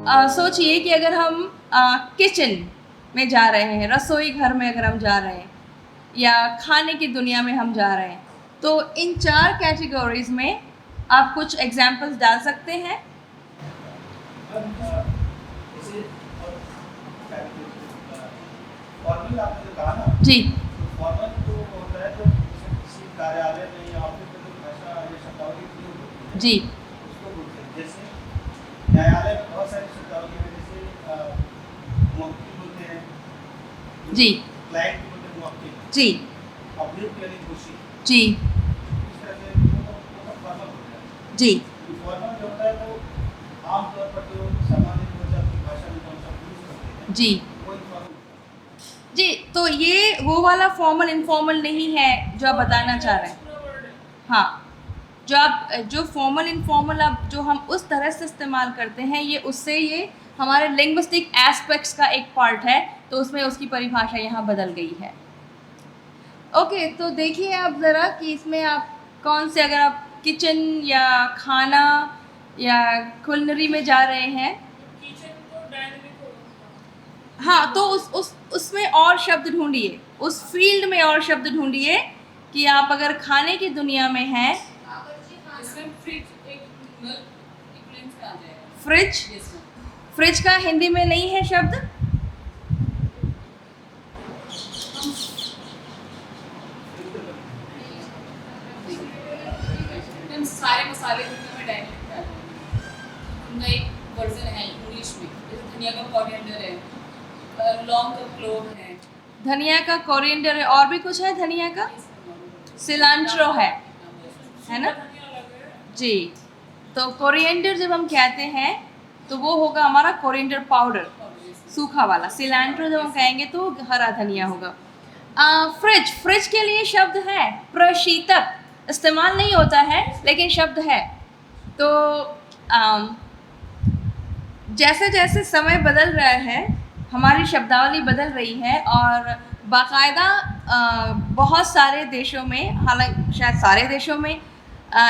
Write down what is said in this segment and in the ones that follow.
सोचिए कि अगर हम किचन में जा रहे हैं, रसोई घर में अगर हम जा रहे हैं या खाने की दुनिया में हम जा रहे हैं, तो इन 4 कैटेगरीज़ में आप कुछ एग्जांपल्स डाल सकते हैं? जैसे फॉर्मल आपने जो कहा ना, जी, तो फॉर्मल तो होता है जब किसी कार्यालय में या ऑफिस में जो भाषा या शब्दावली प्रयोग होती है, जी, उसको बोलते हैं। जैसे न्यायालय में बहुत सारी शब्दावली है, जैसे मुवक्किल बोलते हैं, जी, क्लाइंट को बोलते हैं मुवक्किल, जी, अभियुक्त यानी दोषी। जी, इस तरह से वो फॉर्मल होता है। जी, फॉर्मल जो होता है वो आमतौर पर जो सामान्य लोग अपनी भाषा में कौन सा यूज करते हैं, जी, वो इन्फॉर्मल होता है। जी। तो ये वो वाला फॉर्मल इनफॉर्मल नहीं है जो आप बताना चाह रहे हैं। हाँ, जो फॉर्मल इनफॉर्मल अब जो हम उस तरह से इस्तेमाल करते हैं, ये उससे ये हमारे लिंग्विस्टिक एस्पेक्ट्स का एक पार्ट है, तो उसमें उसकी परिभाषा यहाँ बदल गई है। ओके, तो देखिए आप ज़रा कि इसमें आप कौन से, अगर आप किचन या खाना या कुलिनरी में जा रहे हैं, हाँ, तो उसमें और शब्द ढूंढिए, उस फील्ड में और शब्द ढूंढिए कि आप अगर खाने की दुनिया में हैं। फ्रिज, फ्रिज का हिंदी में नहीं है शब्द। सारे मसाले में डायरेक्ट है, उनका एक वर्जन है इंग्लिश में, जैसे धनिया का कोरिएंडर है, लौंग का क्लोव है, धनिया का कोरिएंडर है, और भी कुछ है धनिया का, सिलांट्रो है ना? जी। तो कोरिएंडर जब हम कहते हैं तो वो होगा हमारा कोरिएंडर पाउडर, सूखा वाला। सिलांट्रो जब हम कहेंगे तो हरा धनिया होगा। फ्रिज, फ्रिज के लिए शब्द है प्रशीतक, इस्तेमाल नहीं होता है लेकिन शब्द है। तो जैसे जैसे समय बदल रहा है, हमारी शब्दावली बदल रही है, और बाकायदा बहुत सारे देशों में, हालांकि शायद सारे देशों में,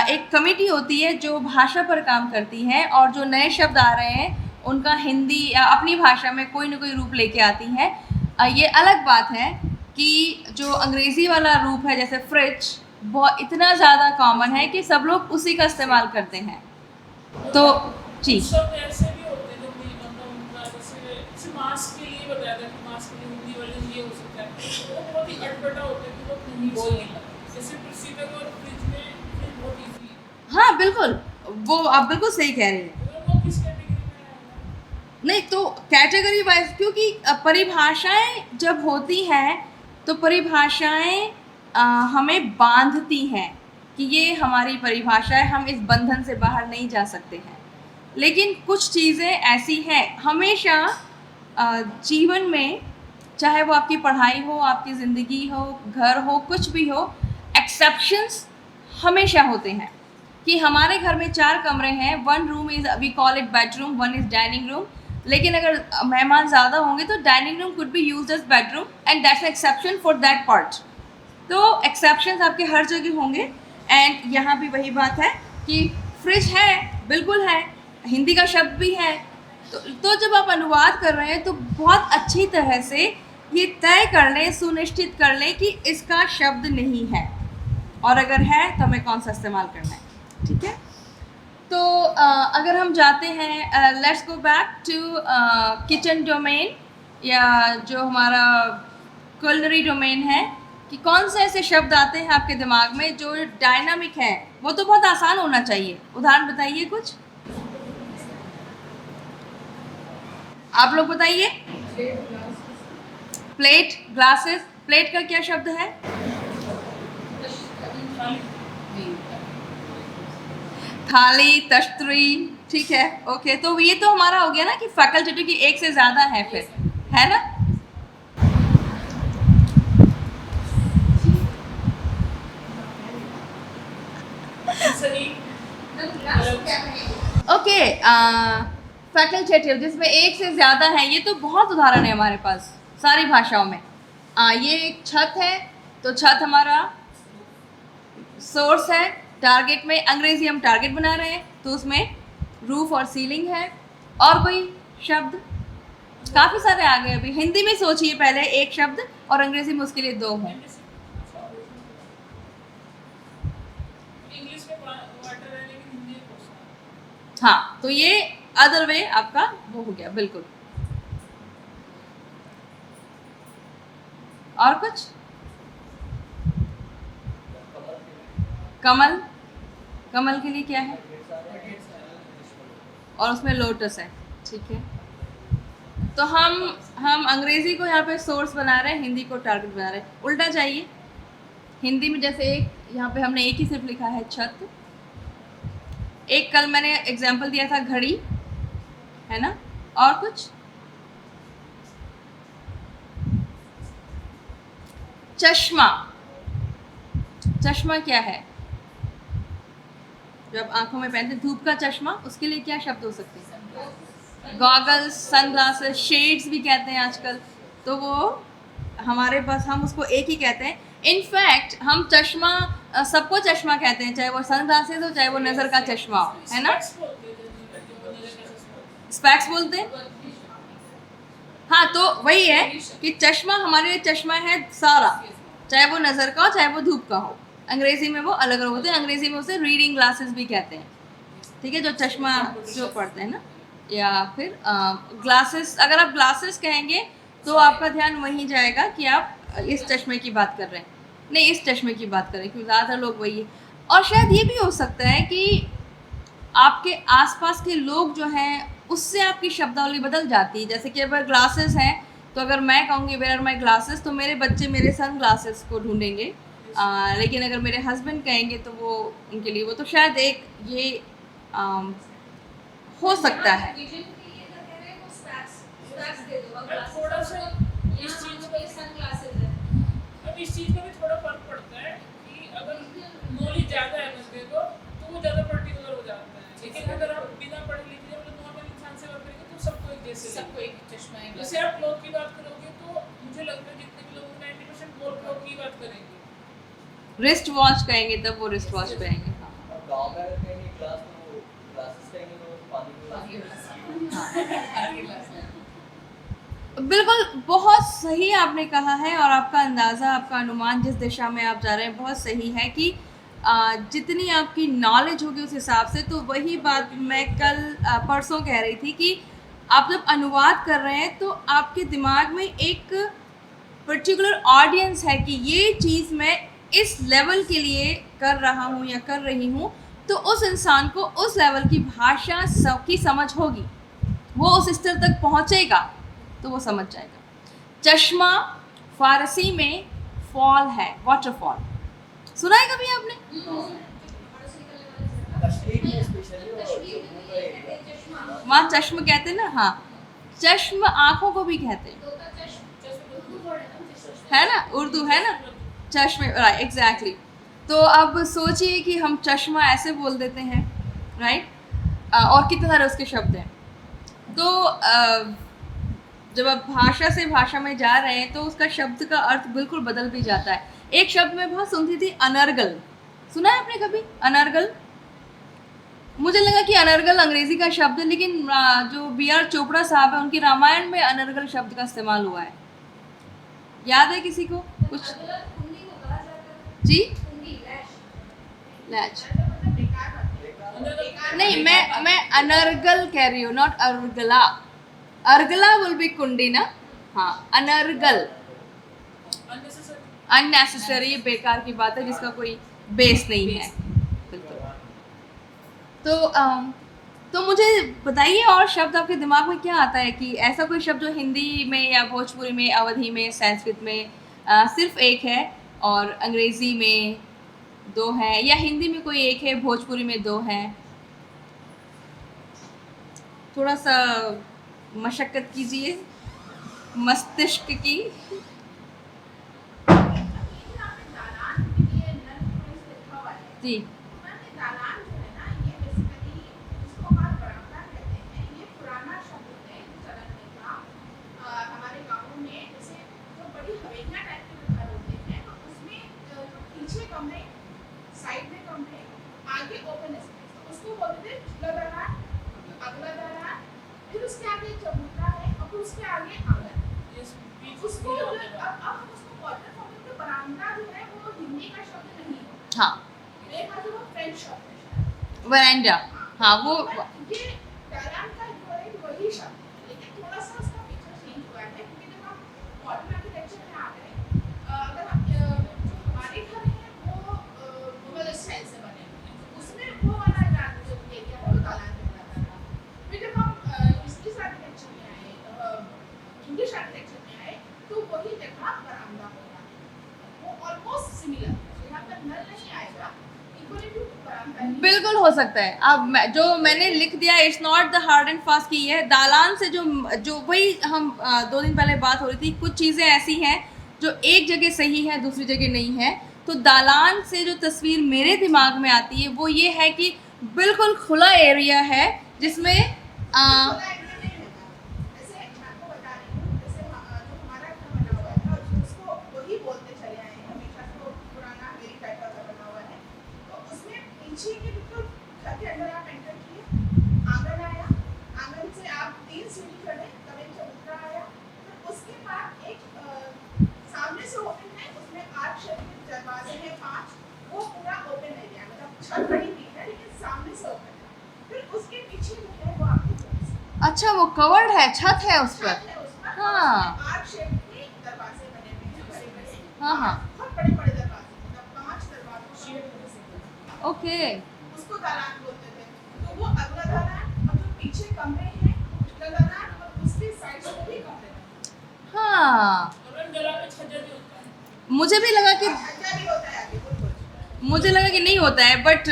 एक कमेटी होती है जो भाषा पर काम करती है, और जो नए शब्द आ रहे हैं उनका हिंदी या अपनी भाषा में कोई ना कोई रूप लेके आती है। ये अलग बात है कि जो अंग्रेज़ी वाला रूप है, जैसे फ्रिज, बहुत इतना ज़्यादा कॉमन है कि सब लोग उसी का इस्तेमाल करते हैं। तो जी, शब्द ऐसे भी होते हैं जो भी मतलब उनका जैसे मास्क के लिए बताया था कि मास्क के लिए हिंदी वर्जन ये हो सकता है, वो बहुत ही अटपटा होता है कि वो नहीं बोल नहीं पाते। जैसे प्रसिद्धक और फ्रिज में फ्रिज बहुत ईजी है, हाँ बिल्कुल, वो आप बिल्कुल सही कह रहे हैं। तो वो किस कैटेगरी में आएगा? नहीं, तो कैटेगरी वाइज, क्योंकि परिभाषाएं जब होती हैं तो परिभाषाएं हमें बांधती हैं कि ये हमारी परिभाषा है, हम इस बंधन से बाहर नहीं जा सकते हैं। लेकिन कुछ चीज़ें ऐसी हैं, हमेशा जीवन में, चाहे वो आपकी पढ़ाई हो, आपकी ज़िंदगी हो, घर हो, कुछ भी हो, एक्सेप्शंस हमेशा होते हैं। कि हमारे घर में 4 कमरे हैं, 1 room is, we call it bedroom, 1 is dining room, लेकिन अगर मेहमान ज़्यादा होंगे तो dining room could be used as bedroom, and that's exception for that part. तो एक्सेप्शंस आपके हर जगह होंगे, एंड यहाँ भी वही बात है कि फ्रिज है, बिल्कुल है, हिंदी का शब्द भी है। तो जब आप अनुवाद कर रहे हैं तो बहुत अच्छी तरह से ये तय कर लें, सुनिश्चित कर लें कि इसका शब्द नहीं है, और अगर है तो हमें कौन सा इस्तेमाल करना है। ठीक है, तो अगर हम जाते हैं, let's go back to kitchen domain, या जो हमारा कुलिनरी डोमेन है, कि कौन से ऐसे शब्द आते हैं आपके दिमाग में जो डायनामिक है। वो तो बहुत आसान होना चाहिए, उदाहरण बताइए कुछ, आप लोग बताइए। Plate, glasses. प्लेट का क्या शब्द है? थाली, तश्तरी। ठीक है, ओके, तो ये तो हमारा हो गया ना कि फैकल्टेटिव की एक से ज़्यादा है, फिर है ना? ओके, फैकल्टेटिव जिसमें एक से ज़्यादा है, ये तो बहुत उदाहरण है हमारे पास सारी भाषाओं में। ये एक छत है, तो छत हमारा सोर्स है। टारगेट में, अंग्रेजी हम टारगेट बना रहे हैं तो उसमें रूफ और सीलिंग है। और कोई शब्द काफी सारे आ गए अभी। हिंदी में सोचिए पहले एक शब्द और अंग्रेजी में उसके लिए 2 हों। इंग्लिश में वाटर है लेकिन हिंदी में पोषण। हाँ, तो ये अदर वे आपका वो हो गया, बिल्कुल। और कुछ? कमल, कमल के लिए क्या है? और उसमें लोटस है, ठीक है। तो हम अंग्रेजी को यहाँ पे सोर्स बना रहे हैं, हिंदी को टारगेट बना रहे हैं। उल्टा चाहिए, हिंदी में जैसे एक यहाँ पे हमने एक ही सिर्फ लिखा है छत। एक कल मैंने एग्जाम्पल दिया था घड़ी, है ना। और कुछ? चश्मा, चश्मा क्या है? जब आंखों में पहनते धूप का चश्मा, उसके लिए क्या शब्द हो सकते हैं? गॉगल्स, सनग्लासेस, शेड्स भी कहते हैं आजकल। तो वो हमारे पास हम उसको एक ही कहते हैं। इनफैक्ट हम चश्मा सबको चश्मा कहते हैं, चाहे वो सनग्लासेस हो चाहे वो नज़र का चश्मा हो, है ना। स्पेक्स बोलते हैं। हाँ, तो वही है कि चश्मा हमारे लिए चश्मा है सारा, चाहे वो नज़र का हो चाहे वो धूप का हो। अंग्रेजी में वो अलग अलग होते हैं, अंग्रेजी में उसे रीडिंग ग्लासेस भी कहते हैं, ठीक है, जो चश्मा जो पढ़ते हैं ना। या फिर ग्लासेस, अगर आप ग्लासेस कहेंगे तो आपका ध्यान वहीं जाएगा कि आप इस चश्मे की बात कर रहे हैं, नहीं इस चश्मे की बात कर रहे हैं, क्योंकि ज़्यादातर लोग वही है। और शायद ये भी हो सकता है कि आपके आसपास के लोग जो हैं उससे आपकी शब्दावली बदल जाती है। जैसे कि अगर ग्लासेस हैं तो अगर मैं कहूँगी वेयर आर माई ग्लासेस, तो मेरे बच्चे मेरे सन ग्लासेस को ढूंढेंगे। लेकिन अगर मेरे हस्बैंड कहेंगे तो वो उनके लिए वो, तो शायद एक ये हो सकता है। थोड़ा सा इस चीज़ का भी थोड़ा फर्क पड़ता है कि अगर नॉलेज ज़्यादा है बंदे को तो वो ज़्यादा पर्टिकुलर हो जाता है। लेकिन अगर आप बिना पढ़े लिखे मतलब नॉर्मल इंसान से बात करेंगे तो सबको एक जैसे, सबको एक चश्मा है। जैसे आप क्लॉथ की बात करोगे तो मुझे लगता है जितने भी लोग 90% वो क्लॉथ की बात करेंगे। रिस्ट वॉच कहेंगे तब वो रिस्ट वॉच कहेंगे। गांव में अगर कहीं क्लास तो क्लासेस कहेंगे तो पानी बिल्कुल, बहुत सही आपने कहा है। और आपका अंदाज़ा, आपका अनुमान जिस दिशा में आप जा रहे हैं बहुत सही है कि जितनी आपकी नॉलेज होगी उस हिसाब से। तो वही बात मैं कल परसों कह रही थी कि आप जब अनुवाद कर रहे हैं तो आपके दिमाग में एक पर्टिकुलर ऑडियंस है कि ये चीज़ मैं इस लेवल के लिए कर रहा हूँ या कर रही हूँ, तो उस इंसान को उस लेवल की भाषा की समझ होगी, वो उस स्तर तक पहुँचेगा तो वो समझ जाएगा। चश्मा फारसी में फॉल है, वाटरफॉल, सुना है कभी आपने? कश्मीर में स्पेशली वहाँ चश्म कहते हैं ना। हाँ, चश्म आँखों को भी कहते हैं, है ना, उर्दू है ना, चश्मे, राइट, एग्जैक्टली। तो अब सोचिए कि हम चश्मा ऐसे बोल देते हैं, राइट, और कितने सारे उसके शब्द हैं। तो जब आप भाषा से भाषा में जा रहे हैं तो उसका शब्द का अर्थ बिल्कुल बदल भी जाता है। एक शब्द मैं बहुत सुनती थी, अनर्गल, सुना है आपने कभी? अनर्गल, मुझे लगा कि अनर्गल अंग्रेजी का शब्द है, लेकिन जो B.R. चोपड़ा साहब है उनकी रामायण में अनर्गल शब्द का इस्तेमाल हुआ है। याद है किसी को कुछ? जी, लैच नहीं, मैं अनर्गल कह रही हूँ, not Argala. Argala will be कुंडी ना। हाँ, अनर्गल अननेसेसरी, बेकार की बात है जिसका कोई बेस नहीं है, बिल्कुल। तो मुझे बताइए और शब्द आपके दिमाग में क्या आता है कि ऐसा कोई शब्द जो हिंदी में या भोजपुरी में, अवधी में, संस्कृत में सिर्फ एक है और अंग्रेज़ी में 2 है, या हिंदी में कोई एक है, भोजपुरी में 2 हैं। थोड़ा सा मशक्क़त कीजिए मस्तिष्क की। जी, फिर उसके आगे चबूतरा है और फिर उसके आगे आंगन है। ये बीच उसको में जो होने वाला। अब हम उसको क्वार्टर फॉर्मेट में बरामदा जो है वो हिंदी का शब्द नहीं है, हाँ, मेरे ख्याल से वो फ्रेंच शब्द है शायद। वरांडा, हाँ वो पर ये दालान का जो है वही शब्द है, लेकिन थोड़ा सा उसका फीचर चेंज हुआ है क्योंकि जब हम मॉडर्न आर्किटेक्चर में आ गए, अगर हम जो हमारे घर हैं वो मुगल स्टाइल से बने हुए हैं, उसमें वो वाला जो एरिया है वो दालान कहलाता था। फिर जब हम इसकी आर्किटेक्चर में आए, इंग्लिश आर्किटेक्चर में आए, तो वही जगह बरामदा होगा, वो ऑलमोस्ट सिमिलर है। यहाँ पर नल नहीं आएगा, इक्वली टू बरामदा ही बिल्कुल हो सकता है। अब जो मैंने लिख दिया, it's not the hard and fast की है। दालान से जो जो वही हम 2 दिन पहले बात हो रही थी, कुछ चीज़ें ऐसी हैं जो एक जगह सही है, दूसरी जगह नहीं है। तो दालान से जो तस्वीर मेरे दिमाग में आती है वो ये है कि बिल्कुल खुला एरिया है जिसमें खुला एरिया नहीं होगा। जैसे मैं आपको बता रही हूँ, जैसे जो हमारा घर बना हुआ था उसको वही बोलते चले आए हैं हमेशा, तो पुराना हवेली टाइप का घर बना हुआ है। तो उसमें पीछे के बिल्कुल घर के अंदर आप एंटर किए, आंगन आया, आंगन से आप 3 सीढ़ी चढ़े, तब एक चबूतरा आया, फिर उसके बाद एक सामने से ओपन है, उसमें आर्क शेप के दरवाजे हैं 5, वो पूरा ओपन एरिया, मतलब छत बनी हुई है लेकिन सामने से ओपन है। फिर उसके पीछे जो है वो आपकी अच्छा वो कवर्ड है, छत है उस पर। छत है उस पर, हाँ। आर्क शेप के दरवाजे बने हुए हैं, बड़े-बड़े। हाँ, हाँ। बहुत बड़े-बड़े दरवाजे, मतलब 5 दरवाजों का ओके, उसको दालान बोलते थे। तो वो अगला दालान और जो पीछे कमरे हैं वो पिछला दालान और उसके साइड से भी कमरे हैं। हाँ और उन दलान में छज्जा भी होता है। मुझे भी लगा कि छज्जा भी होता है आगे, बिल्कुल। मुझे लगा कि नहीं होता है, बट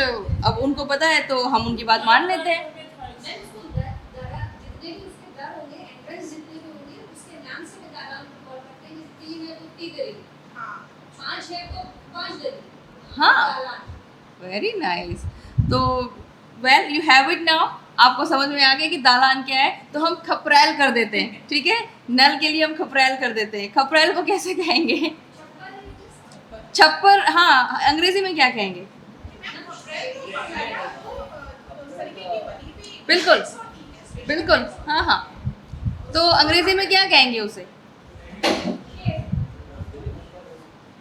अब उनको पता है तो हम उनकी बात मान लेते हैं। मैं उसको दरा जितने भी उसके दर होंगे, एंट्रेंस जितने भी होंगे, उसके नाम से मैं दालान को कॉल करते हैं। जैसे 3 है तो 3 दरी, हाँ, 5 है तो 5 दरी, हाँ, दालान। Very nice. तो well you have it now. आपको समझ में आ गया कि दालान क्या है, तो हम खपरैल कर देते हैं, ठीक है। नल के लिए हम खपरैल कर देते हैं। खपरैल को कैसे कहेंगे? छप्पर, हाँ, अंग्रेजी में क्या कहेंगे? मैं अप्रैल को बताया वो उस तरीके की बनी हुई बिल्कुल, exotic है, बिल्कुल, हाँ हाँ। तो अंग्रेजी में क्या कहेंगे उसे?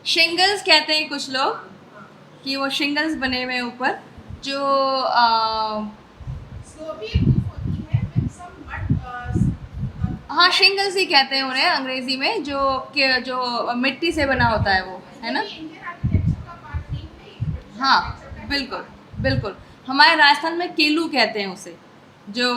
शिंगल्स कहते हैं कुछ लोग, कि वो शिंगल्स बने हुए हैं ऊपर, जो स्लोपी रूफ होती है with some mud, हाँ शिंगल्स ही कहते हैं उन्हें अंग्रेजी में, जो मिट्टी से बना होता है वो, है ना। इंडियन आर्किटेक्चर का पार्ट नहीं है ये, British हाँ architecture का ही बिल्कुल part है। बिल्कुल। हमारे राजस्थान में केलू कहते हैं उसे, जो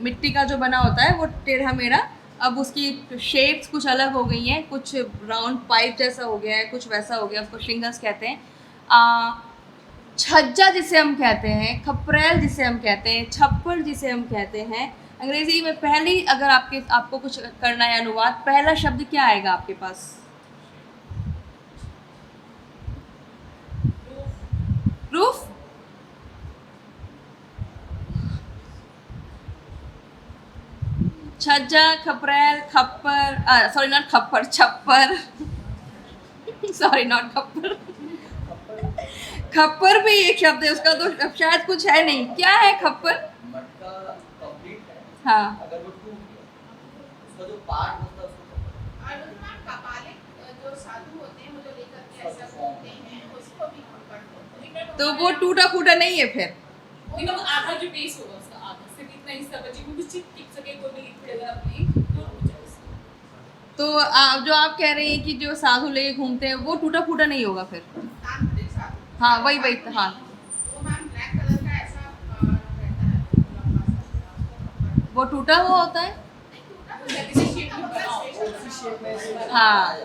मिट्टी का जो बना होता है वो टेढ़ा मेढ़ा। अब उसकी शेप्स कुछ अलग हो गई हैं, कुछ राउंड पाइप जैसा हो गया है, कुछ वैसा हो गया, उसको शिंगल्स कहते हैं। छज्जा जिसे हम कहते हैं, खपरैल जिसे हम कहते हैं, छप्पर जिसे हम कहते हैं, अंग्रेजी में पहली अगर आपको कुछ करना है अनुवाद, पहला शब्द क्या आएगा आपके पास? रूफ। छज्जा, खपरैल, खप्पर, सॉरी नॉट खप्पर, छप्पर सॉरी नॉट खप्पर, खप्पर भी एक शब्द है, उसका तो शायद कुछ है नहीं। क्या है खप्पर? मटका कंप्लीट है, हाँ, अगर वो टूट गया उसका जो पार्ट होता है उसको खप्पर। और उसमें कपालिक जो साधु होते हैं वो जो लेकर के ऐसा घूमते हैं उसको भी खप्पर बोलते हैं। तो वो टूटा फूटा नहीं है फिर। मतलब आधा जो बेस होगा उसका, आधा सिर्फ इतना हिस्सा बचे, क्योंकि कुछ टिक सके, कोई भी लिक्विड अगर अपनी तो रुक जाए उसका। तो जो आप कह रहे हैं कि जो साधु लेके घूमते हैं वो टूटा फूटा नहीं होगा फिर? तांत्रिक साधु। हाँ वही हाँ। वो मैम ब्लैक कलर का ऐसा रहता है, लंबा सा, उसको खप्पर। वो टूटा हुआ होता है। नहीं टूटा शेप में हाँ,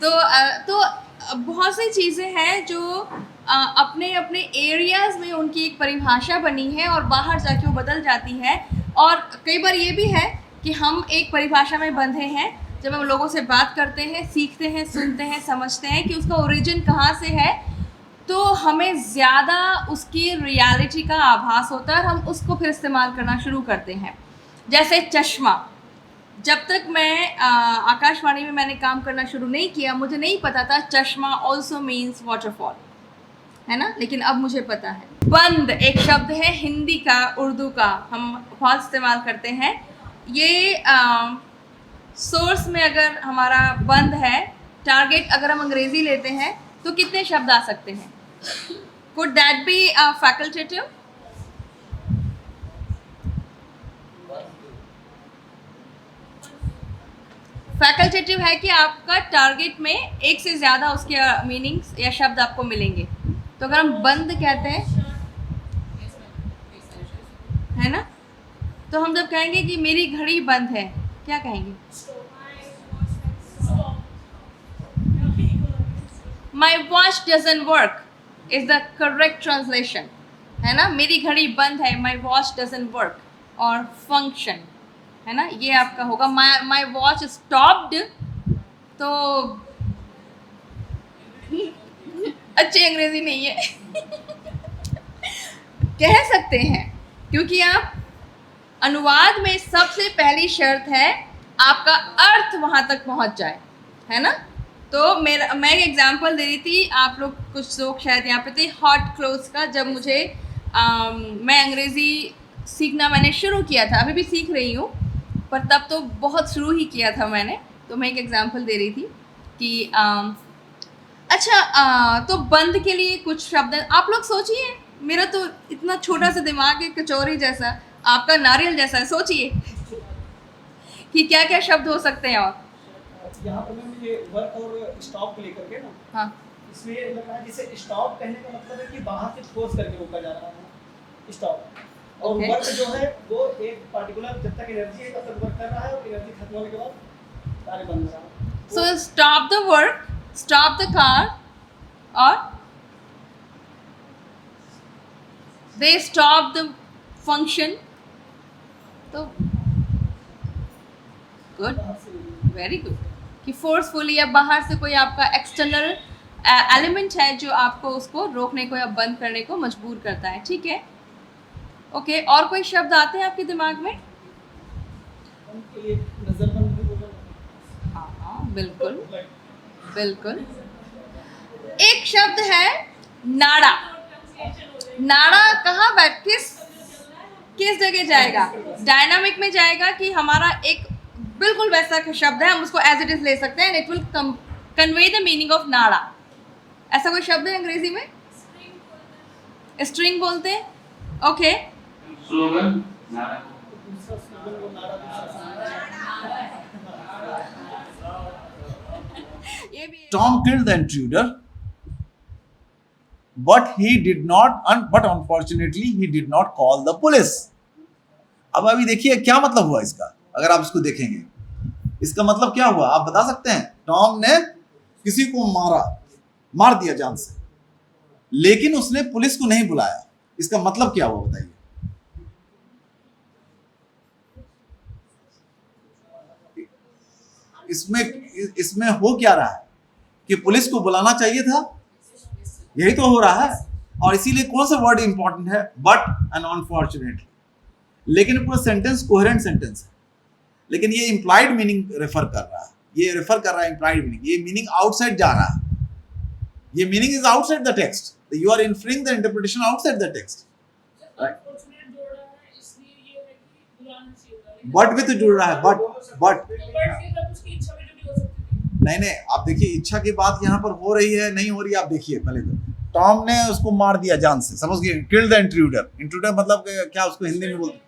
तो बहुत सी चीज़ें हैं जो अपने अपने एरियाज़ में उनकी एक परिभाषा बनी है और बाहर जाके वो बदल जाती है। और कई बार ये भी है कि हम एक परिभाषा में बंधे हैं। जब हम लोगों से बात करते हैं, सीखते हैं, सुनते हैं, समझते हैं कि उसका ओरिजिन कहाँ से है, तो हमें ज़्यादा उसकी रियलिटी का आभास होता है और हम उसको फिर इस्तेमाल करना शुरू करते हैं। जैसे चश्मा, जब तक मैं आकाशवाणी में मैंने काम करना शुरू नहीं किया, मुझे नहीं पता था चश्मा ऑल्सो मीन्स वाटरफॉल, है ना, लेकिन अब मुझे पता है। बंद एक शब्द है हिंदी का, उर्दू का, हम बहुत इस्तेमाल करते हैं। ये सोर्स में अगर हमारा बंद है, टारगेट अगर हम अंग्रेजी लेते हैं तो कितने शब्द आ सकते हैं? Could that be facultative? Facultative है कि आपका टारगेट में एक से ज़्यादा उसके मीनिंग्स या शब्द आपको मिलेंगे। तो अगर हम बंद कहते हैं, है ना, तो हम जब कहेंगे कि मेरी घड़ी बंद है, क्या कहेंगे? My watch doesn't work is the correct translation, है ना। मेरी घड़ी बंद है, my watch doesn't work, और function, है ना, ये आपका होगा। my watch stopped, तो अच्छी अंग्रेजी नहीं है कह सकते हैं, क्योंकि आप अनुवाद में सबसे पहली शर्त है आपका अर्थ वहाँ तक पहुँच जाए, है ना। तो मैं एक एग्जांपल दे रही थी, आप लोग कुछ लोग शायद यहाँ पे थे, हॉट क्लोथ्स का। जब मुझे मैं अंग्रेज़ी सीखना मैंने शुरू किया था, अभी भी सीख रही हूँ, पर तब तो बहुत शुरू ही किया था मैंने। तो मैं एक एग्जांपल दे रही थी कि तो बंद के लिए कुछ शब्द हैं। आप लोग सोचिए, मेरा तो इतना छोटा सा दिमाग है, कचौरी जैसा, आपका नारियल जैसा है। सोचिए कि क्या क्या शब्द हो सकते हैं। और यहाँ पर मैम ये वर्क और स्टॉप को लेकर के ना, हाँ, इसमें ये लग रहा है जैसे स्टॉप कहने का मतलब है कि बाहर से फोर्स करके रोका जा रहा है स्टॉप, और Okay. वर्क जो है वो एक पर्टिकुलर जब तक एनर्जी है तब तक वर्क कर रहा है, और एनर्जी खत्म होने के बाद कार्य बंद हो रहा है। so stop the work, stop the car, or they stop the function. तो गुड, वेरी गुड, कि फोर्सफुली या बाहर से कोई आपका एक्सटर्नल एलिमेंट है जो आपको उसको रोकने को या बंद करने को मजबूर करता है। ठीक है, ओके। और कोई शब्द आते हैं आपके दिमाग में? उनके लिए नजरबंद भी बोला। हाँ, बिल्कुल बिल्कुल। एक शब्द है नाड़ा। नाड़ा कहाँ बैठ, किस जगह जाएगा? डायनामिक में जाएगा कि हमारा एक बिल्कुल वैसा शब्द है, हम उसको एज इट इज ले सकते हैं, it will convey the meaning of नाड़ा। ऐसा कोई शब्द है अंग्रेजी में? स्ट्रिंग बोलते हैं, ओके। स्लोगन नारा। दूसरा स्लोगन वो नारा, ये भी Tom killed the intruder, but unfortunately he did not call the police. अब अभी देखिए क्या मतलब हुआ इसका, अगर आप इसको देखेंगे इसका मतलब क्या हुआ आप बता सकते हैं? टॉम ने किसी को मार दिया जान से, लेकिन उसने पुलिस को नहीं बुलाया। इसका मतलब क्या हुआ बताइए? इसमें हो क्या रहा है कि पुलिस को बुलाना चाहिए था, यही तो हो रहा है। और इसीलिए कौन सा वर्ड इंपॉर्टेंट है? But and unfortunately. लेकिन पूरा सेंटेंस कोहेरेंट सेंटेंस है, लेकिन ये इंप्लाइड मीनिंग रेफर कर रहा है, ये रेफर कर रहा है इंप्लाइड मीनिंग, ये मीनिंग आउटसाइड जा रहा है, ये meaning is outside the text, you are inferring the interpretation outside the text. Unfortunate जोड़ा है, इसलिए ये है कि बुलाना चाहिए था। बट भी तो जुड़ रहा है, बट तो बट के साथ उसकी इच्छा भी जुड़ी हो सकती थी। नहीं, आप देखिए इच्छा की बात यहाँ पर हो रही है नहीं हो रही, आप देखिए पहले तो टॉम ने उसको मार दिया जान से, समझ गए? Killed the intruder. इंट्रूडर मतलब क्या उसको हिंदी में बोलते?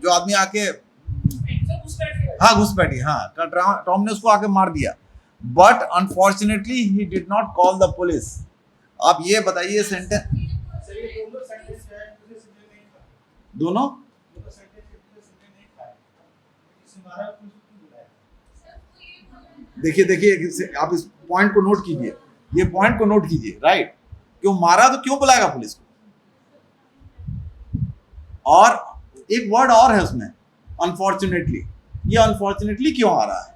जो आदमी आके घुसपैठी, टॉम ने उसको आके मार दिया। But unfortunately he did not call the police. आप ये बताइए सेंटेंस दोनों सेंटेंस जो है दूसरे से नहीं था, दोनों सेंटेंस के दूसरे से नहीं था, इससे मारा पुलिस को बुलाया। देखिए आप इस पॉइंट को नोट कीजिए, ये पॉइंट को नोट कीजिए, राइट? क्यों मारा तो क्यों बुलाएगा पुलिस को? और एक वर्ड और है उसमें, अनफॉर्चुनेटली। ये अनफॉर्चुनेटली क्यों आ रहा है?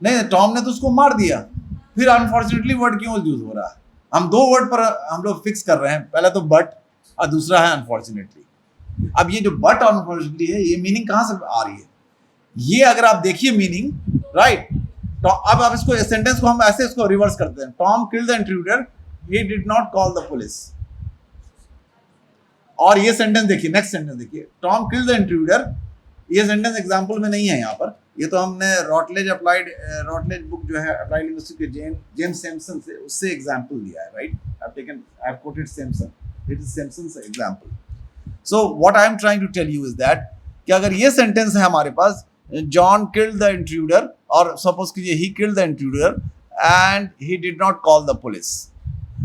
नहीं, टॉम ने तो उसको मार दिया, फिर अनफॉर्चुनेटली वर्ड क्यों यूज हो रहा है? हम दो वर्ड पर हम लोग फिक्स कर रहे हैं, पहले तो बट और दूसरा है अनफॉर्चुनेटली। अब ये जो बट अनफॉर्चुनेटली है, ये मीनिंग कहाँ से आ रही है? ये अगर आप देखिए मीनिंग, राइट, तो अब आप इसको सेंटेंस को हम ऐसे इसको रिवर्स करते हैं, Tom killed the intruder, he did not call the police. और ये सेंटेंस देखिए, नेक्स्ट सेंटेंस देखिए, टॉम किल्ड द इंट्रूडर, ये सेंटेंस एग्जांपल में नहीं है यहाँ पर, ये तो हमने रॉटलेज बुक जो है अप्लाइड लिंग्विस्टिक्स के जेम्स सैमसन से, उससे एग्जांपल दिया है, right, I have quoted Samson, it is Samson's example. So what I am trying to tell you is that कि अगर ये सेंटेंस है हमारे पास, जॉन किल्ड द इंट्रूडर, और सपोज कीजिए he killed the intruder and he did not call the police,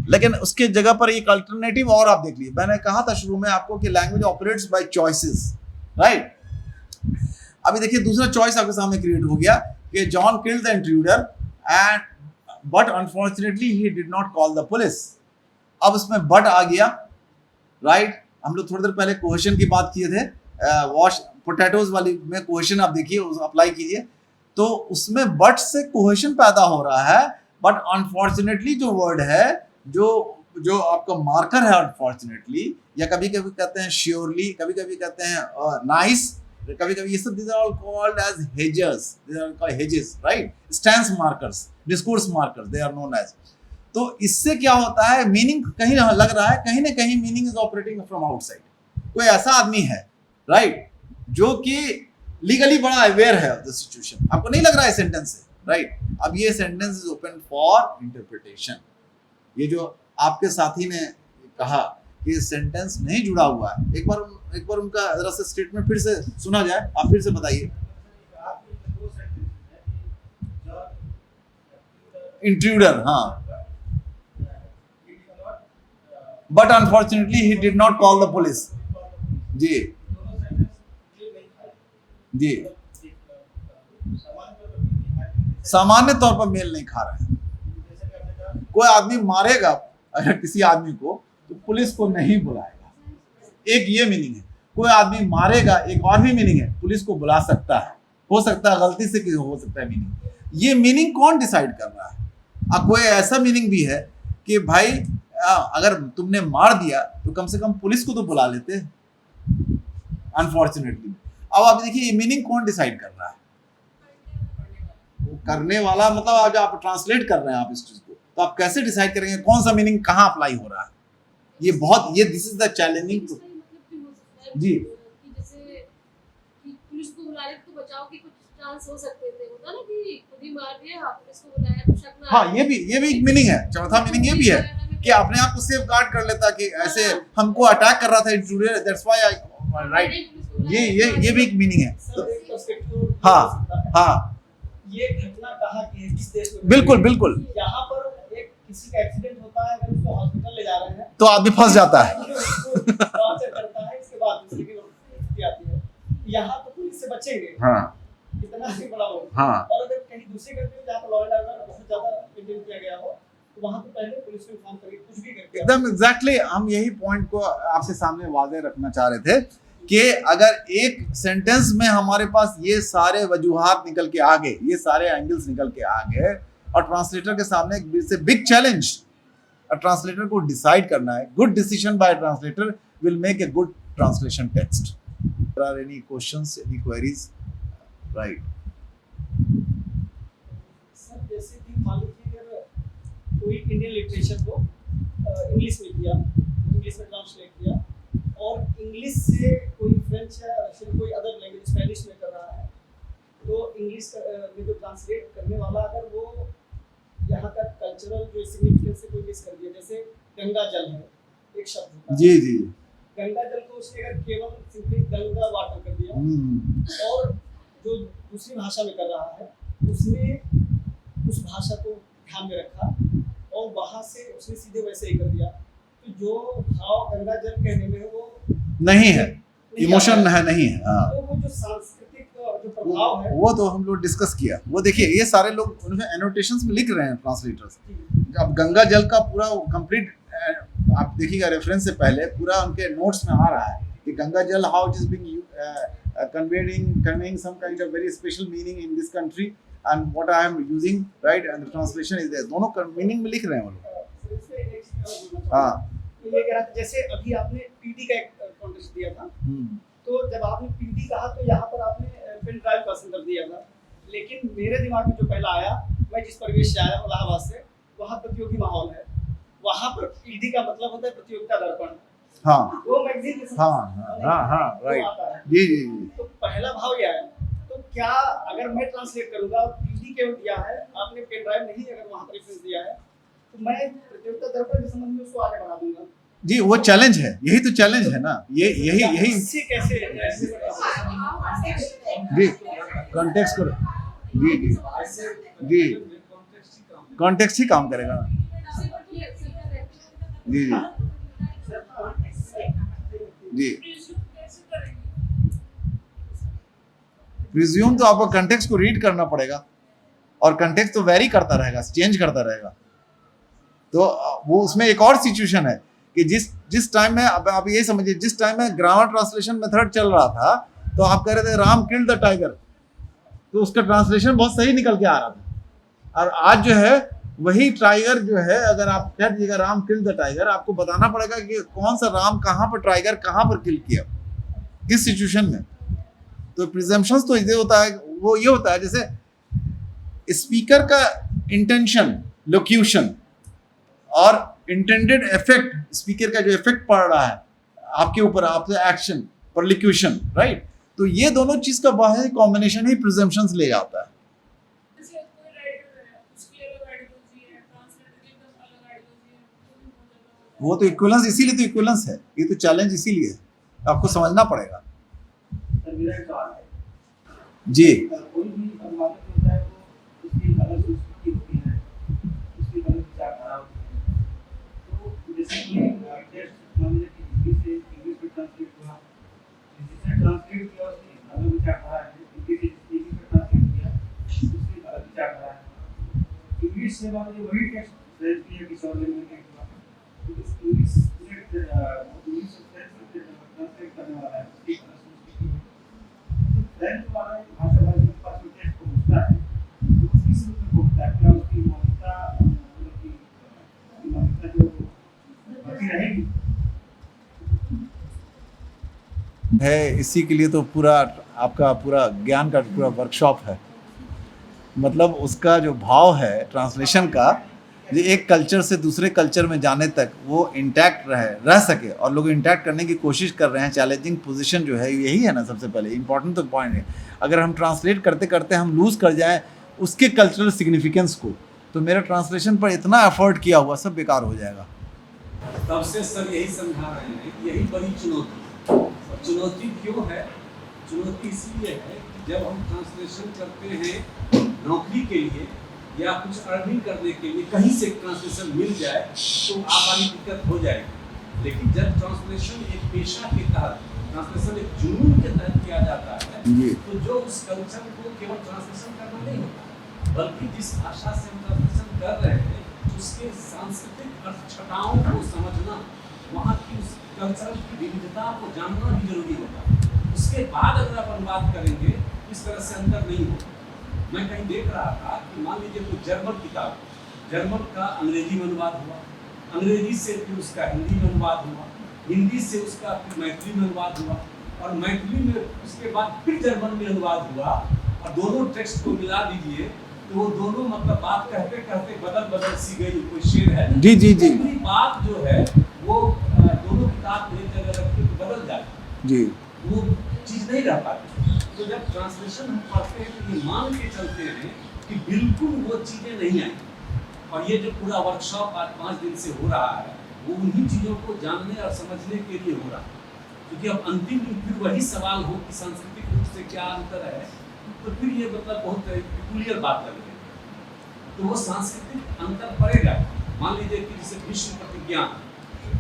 लेकिन उसके जगह पर एक अल्टरनेटिव और आप देख लीजिए, मैंने कहा था शुरू में आपको कि language operates by choices, right. अभी देखिए दूसरा चॉइस आपके सामने क्रिएट हो गया कि John killed the intruder and but unfortunately he did not call the police. अब इसमें बट आ गया, राइट। हम लोग थोड़ी देर पहले क्वेश्चन की बात किए थे, वॉश पोटैटोज वाली में क्वेश्चन आप देखिए, अप्लाई कीजिए, तो उसमें बट से क्वेश्चन पैदा हो रहा है, बट अनफॉर्चुनेटली जो वर्ड है, जो आपका मार्कर है अनफॉर्चुनेटली, या कभी कभी कहते हैं श्योरली, कभी कभी कहते हैं नाइस, कभी कभी ये सब these are all called as hedges, these are called hedges, right, stance markers, discourse markers they are known as। तो इससे क्या होता है, मीनिंग कहीं लग रहा है, कहीं ना कहीं meaning is operating from outside. कोई ऐसा आदमी है, राइट, जो कि लीगली बड़ा अवेयर है ऑफ द सिचुएशन, आपको नहीं लग रहा है सेंटेंस से, राइट। अब ये sentence is open for interpretation. ये जो आपके साथी ने कहा कि सेंटेंस नहीं जुड़ा हुआ है, एक बार उनका जरा से स्टेटमेंट फिर से सुना जाए, आप फिर से बताइए। इंट्रूडर, हाँ, but unfortunately he did not call the police. जी जी, सामान्य तौर पर मेल नहीं खा रहा है। कोई आदमी मारेगा अगर किसी आदमी को, तो पुलिस को नहीं बुलाएगा, एक ये मीनिंग है। कोई आदमी मारेगा, एक और भी मीनिंग है, पुलिस को बुला सकता है, हो सकता है गलती से हो सकता है मीनिंग। ये मीनिंग कौन डिसाइड कर रहा है? अब कोई ऐसा मीनिंग भी है कि भाई अगर तुमने मार दिया तो कम से कम पुलिस को तो बुला लेते, अनफॉर्चुनेटली। अब आप देखिए ये मीनिंग कौन डिसाइड कर रहा है? करने वाला, मतलब आज आप ट्रांसलेट कर रहे हैं आप इस चीज को, तो आप कैसे डिसाइड करेंगे कौन सा मीनिंग कहाँ अप्लाई हो रहा है? ये दिस इज द चैलेंजिंग। जी, जैसे पुलिस को बुला ले तो बचाव के कुछ चांस हो सकते थे, होता ना कि खुद ही मार दिया, पुलिस को बुलाया तो शक ना। हाँ, ये भी एक मीनिंग है। चौथा मीनिंग ये भी है कि अपने आप को सेफ गार्ड कर लेता कि ऐसे हमको अटैक कर रहा था intruder, that's why I, right. ये भी एक मीनिंग है। सर एक पर्सपेक्टिव, हाँ, ये घटना कहाँ की है, किस देश में? बिल्कुल। यहाँ पर एक किसी का एक्सीडेंट होता है, अगर उसको हॉस्पिटल ले जा रहे हैं तो आदमी फंस जाता है। टॉर्चर करता है, इसके बाद दूसरी की स्थिति आती है। यहाँ तो पुलिस से बचेंगे, हाँ इतना ही बड़ा हो। हाँ, और अगर कहीं दूसरी कंट्री में जहाँ पर लॉ एंड ऑर्डर बहुत ज्यादा मेंटेन किया गया हो, तो वहाँ तो पहले पुलिस को इन्फॉर्म करके कुछ भी करके एकदम एग्जैक्टली हम यही पॉइंट को आपके सामने वाज़ेह रखना चाह रहे थे कि अगर एक सेंटेंस में हमारे पास ये सारे वजूहात निकल के आ गए, ये सारे एंगल्स निकल के आ गए, और ट्रांसलेटर के सामने एक बिग चैलेंज, ट्रांसलेटर को डिसाइड करना है। Good decision by translator will make a good translation text. There are any questions, any queries? Right sir, जैसे कि मान लीजिए अगर कोई इंडियन लिटरेचर को इंग्लिश में किया, इंग्लिश में ट्रांसलेट किया, और इंग्लिश से कोई फ्रेंच या रशियन कोई अदर लैंग्वेज स्पेनिश में कर रहा है, तो इंग्लिश में जो ट्रांसलेट करने वाला अगर वो यहाँ का कल्चरल जो सिग्निफिकेंस से कोई मिस कर दिया, जैसे गंगा जल है एक शब्द होता है, जी, गंगा जल को उसने अगर केवल सिंपली गंगा वाटर कर दिया, और जो दूसरी भाषा में कर रहा है उसने उस भाषा को ध्यान में रखा और वहां से उसने सीधे वैसे ही कर दिया, तो जो भाव गंगा जल कहने में वो नहीं है, इमोशन है, नहीं है। हाँ, तो वो जो सांस्कृतिक जो प्रभाव है, वो तो हम लोग डिस्कस किया। वो देखिए ये सारे लोग उनमें एनोटेशंस में लिख रहे हैं ट्रांसलेटर्स। अब गंगा जल का पूरा कंप्लीट आप देखिएगा, रेफरेंस से पहले पूरा उनके नोट्स में आ रहा है कि गंगा जल how it is being conveying some kind of very special meaning in this country and what I am using, right, and the translation is there, दोनों मीनिंग में लिख रहे हैं वो लोग। इसमें एक चीज़ और बोलना हाँ, चाहूँगा। ये कह रहा था जैसे अभी आपने पीटी का एक कॉन्टेस्ट दिया था। तो जब आपने पीटी कहा तो यहाँ पर आपने पेन ड्राइव का संदर्भ दिया था, लेकिन मेरे दिमाग में जो पहला आया, मैं जिस परिवेश से आया इलाहाबाद से, वहाँ प्रतियोगी माहौल है। वहाँ पर ईडी का मतलब होता है प्रतियोगिता दर्पण। हाँ वो मैगजीन के हाँ राइट, आता है। जी जी। तो पहला भाव यह है, तो क्या अगर मैं ट्रांसलेट करूंगा, पीडी केवल दिया है आपने, पेन ड्राइव नहीं अगर वहाँ पर रेफरेंस दिया है, तो मैं प्रतियोगिता दर्पण के संबंध में उसको आगे बढ़ा दूंगा जी। वो चैलेंज है, यही तो चैलेंज है ना, यही इससे कैसे जी कॉन्टेक्स्ट को जी जी जी कॉन्टेक्स्ट ही काम करेगा जी जी जी। कैसे करेंगे? प्रिज्यूम तो आपको कंटेक्स्ट को रीड करना पड़ेगा, और कंटेक्स्ट तो वेरी करता रहेगा, चेंज करता रहेगा। तो वो उसमें एक और सिचुएशन है कि जिस टाइम में, अब आप ये समझिए, जिस टाइम में ग्रामर ट्रांसलेशन मेथड चल रहा था, तो आप कह रहे थे राम किल्ड द टाइगर, तो उसका ट्रांसलेशन बहुत सही निकल के आ रहा था। और आज जो है वही टाइगर जो है, अगर आप कह दीजिएगा राम किल द टाइगर, आपको बताना पड़ेगा कि कौन सा राम कहाँ पर टाइगर कहाँ पर किल किया, किस सिचुएशन में। तो प्रिजम्पशंस तो ये होता है, वो ये होता है जैसे स्पीकर का इंटेंशन, लोक्यूशन और इंटेंडेड इफेक्ट, स्पीकर का जो इफेक्ट पड़ रहा है आपके ऊपर, आपसे एक्शन परलिक्यूशन, राइट। तो ये दोनों चीज का बाहरी कॉम्बिनेशन ही प्रिजम्पशंस ले जाता है। जैसे कोई राइटर है, उसकी अलग आइडियोलॉजी है, ट्रांसलेटर की एकदम अलग आइडियोलॉजी है, वो तो इक्विवेलेंस, इसीलिए तो इक्विवेलेंस है, ये तो चैलेंज इसीलिए है, आपको समझना पड़ेगा मेरा एक सवाल है जी। कोई भी अनुवादक होता है तो उसकी अलग संस्कृति होती है, उसकी अलग विचारधारा होती है। तो जैसे कि टेक्स्ट मान लीजिए कि हिंदी से इंग्लिश में ट्रांसलेट हुआ, जिससे ट्रांसलेट किया उसकी अलग विचारधारा है, हिंदी से इंग्लिश में ट्रांसलेट किया उसकी अलग विचारधारा है। इंग्लिश से मान लीजिए वही टेक्स्ट फ्रेंच में या किसी और लैंग्वेज में हुआ, तो उस इंग्लिश से ट्रांसलेट करने वाला है, उसकी अलग संस्कृति है। फ्रेंच वाला भाषावादी के पास जो टेक्स्ट पहुंचता है, तो किस रूप में पहुंचता है? क्या उसकी मौलिकता, मतलब की मौलिकता जो बाकी रहेगी है, इसी के लिए तो पूरा आपका पूरा ज्ञान का पूरा वर्कशॉप है। मतलब उसका जो भाव है ट्रांसलेशन का, ये एक कल्चर से दूसरे कल्चर में जाने तक वो इंटैक्ट रह सके, और लोग इंटैक्ट करने की कोशिश कर रहे हैं। चैलेंजिंग पोजीशन जो है यही है ना, सबसे पहले इंपॉर्टेंट तो पॉइंट है। अगर हम ट्रांसलेट करते करते हम लूज कर जाएं उसके कल्चरल सिग्निफिकेंस को, तो मेरा ट्रांसलेशन पर इतना एफर्ट किया हुआ सब बेकार हो जाएगा। तब से सब यही समझा रहे हैं कि यही बड़ी चुनौती है। और चुनौती क्यों है? चुनौती इसलिए है कि जब हम ट्रांसलेशन करते हैं नौकरी के लिए या कुछ अर्निंग करने के लिए, कहीं से ट्रांसलेशन मिल जाए तो हमारी दिक्कत हो जाएगी। लेकिन जब ट्रांसलेशन एक पेशा के तहत, ट्रांसलेशन एक जुनून के तहत किया जाता है, तो जो उस कल्चर को केवल ट्रांसलेशन करना नहीं होता, बल्कि जिस भाषा से हम ट्रांसलेशन कर रहे हैं उसके सांस्कृतिक अर्थछटाओं को समझना, वहाँ की उस कल्चर की विविधता को जानना भी जरूरी होता है। उसके बाद अगर आप अनुवाद करेंगे इस तरह से अंतर नहीं होगा। मैं कहीं देख रहा था कि मान लीजिए कोई जर्मन किताब, जर्मन का अंग्रेजी में अनुवाद हुआ, अंग्रेजी से फिर उसका हिंदी में अनुवाद हुआ, हिंदी से उसका फिर मैथिली में अनुवाद हुआ, और मैथिली में उसके बाद फिर जर्मन में अनुवाद हुआ, और दोनों टेक्स्ट को मिला दीजिए तो वो दोनों मतलब बात कहते कहते बदल सी गई। कोई शेर है जी जी जी, बात जो है वो दोनों किताब एक जगह रख के बदल जाती जी, वो चीज़ नहीं रह पाती। तो जब ट्रांसलेशन हम पढ़ते हैं तो ये मान के चलते हैं कि बिल्कुल वो चीज़ें नहीं आई। और ये जो पूरा वर्कशॉप आज 5 दिन से हो रहा है वो उन्हीं चीज़ों को जानने और समझने के लिए हो रहा है। क्योंकि अब अंतिम दिन फिर वही सवाल हो कि सांस्कृतिक रूप से क्या अंतर है, तो फिर ये मतलब बहुत पिकुलियर बात कर रहे हैं। तो वो सांस्कृतिक अंतर पड़ेगा। मान लीजिए कि जैसे विश्व प्रतिज्ञा,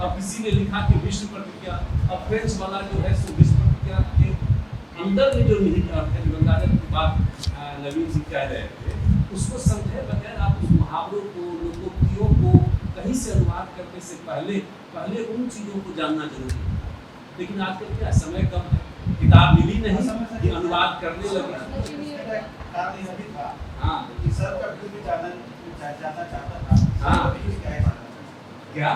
अब किसी ने लिखा कि विश्व प्रतिज्ञा, अब फ्रेंच वाला जो है सो विश्व प्रतिज्ञा के अंदर में जो निहित अर्थ है, गंगाधर की बात नवीन जी कह रहे थे, उसको समझे बगैर आप उस मुहावरों को, लोकोक्तियों को कहीं से अनुवाद करने से पहले उन चीज़ों को जानना जरूरी है। लेकिन आजकल क्या समय कम है, किताब मिली नहीं कि अनुवाद करने लगे। हाँ, सर का भी जानना चाहता था। हाँ, क्या